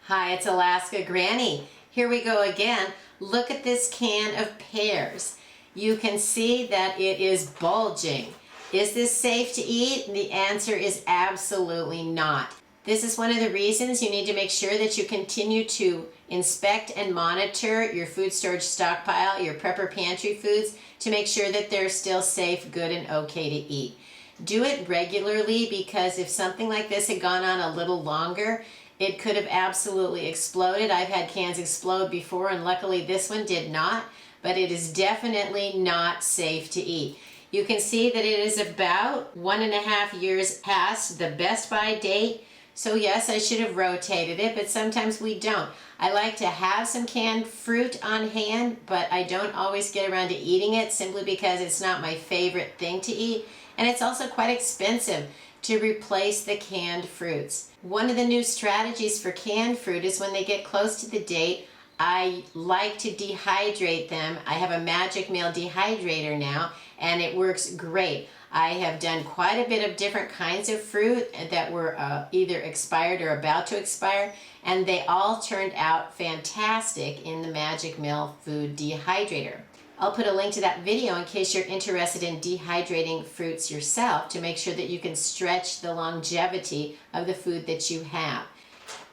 Hi, it's Alaska Granny. Here we go again. Look at this can of pears. You can see that it is bulging. Is this safe to eat? The answer is absolutely not. This is one of the reasons you need to make sure that you continue to inspect and monitor your food storage stockpile, your prepper pantry foods, to make sure that they're still safe, good, and okay to eat. Do it regularly, because if something like this had gone on a little longer, it could have absolutely exploded. I've had cans explode before, and luckily this one did not, but it is definitely not safe to eat. You can see that it is about 1.5 years past the best by date. So yes, I should have rotated it, but sometimes we don't. I like to have some canned fruit on hand, but I don't always get around to eating it simply because it's not my favorite thing to eat. And it's also quite expensive to replace the canned fruits. One of the new strategies for canned fruit is when they get close to the date, I like to dehydrate them. I have a Magic Meal dehydrator now, and it works great. I have done quite a bit of different kinds of fruit that were either expired or about to expire, and they all turned out fantastic in the Magic Meal food dehydrator. I'll put a link to that video in case you're interested in dehydrating fruits yourself, to make sure that you can stretch the longevity of the food that you have.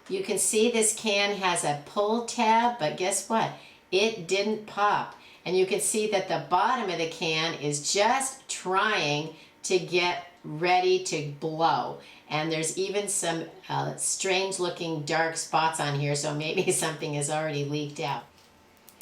You can see this can has a pull tab, but guess what? It didn't pop. And you can see that the bottom of the can is just trying to get ready to blow. And there's even some strange looking dark spots on here, so maybe something has already leaked out.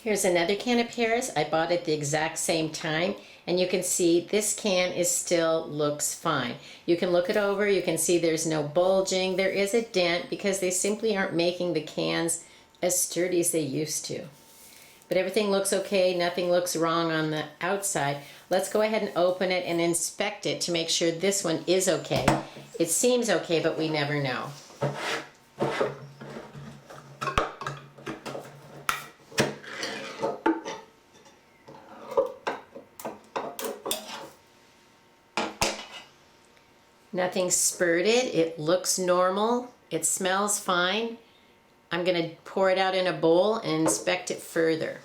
Here's another can of pears. I bought it the exact same time, and you can see this can still looks fine. You can look it over, you can see there's no bulging. There is a dent because they simply aren't making the cans as sturdy as they used to. But everything looks okay, nothing looks wrong on the outside. Let's go ahead and open it and inspect it to make sure this one is okay. It seems okay, but we never know. Nothing spurted, it looks normal, it smells fine. I'm going to pour it out in a bowl and inspect it further.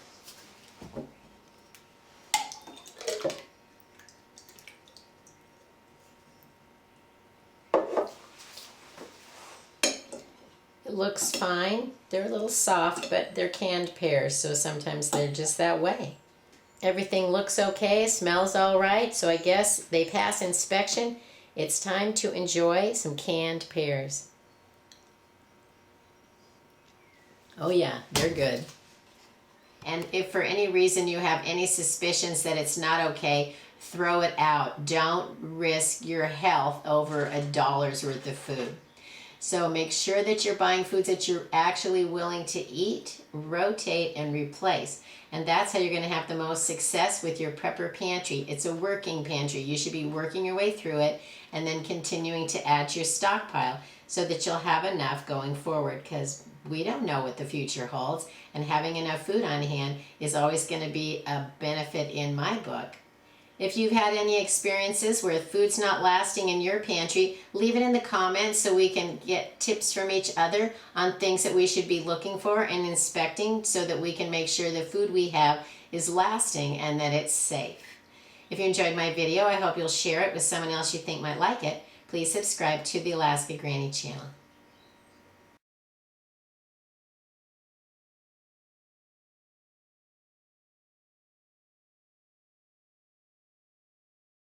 It looks fine. They're a little soft, but they're canned pears, so sometimes they're just that way. Everything looks okay, smells all right, so I guess they pass inspection. It's time to enjoy some canned pears. Oh yeah, they're good. And if for any reason you have any suspicions that it's not okay, throw it out. Don't risk your health over $1's worth of food. So make sure that you're buying foods that you're actually willing to eat, rotate, and replace. And that's how you're going to have the most success with your prepper pantry. It's a working pantry. You should be working your way through it and then continuing to add to your stockpile so that you'll have enough going forward, because we don't know what the future holds, and having enough food on hand is always going to be a benefit in my book. If you've had any experiences where food's not lasting in your pantry, leave it in the comments so we can get tips from each other on things that we should be looking for and inspecting, so that we can make sure the food we have is lasting and that it's safe. If you enjoyed my video, I hope you'll share it with someone else you think might like it. Please subscribe to the Alaska Granny channel.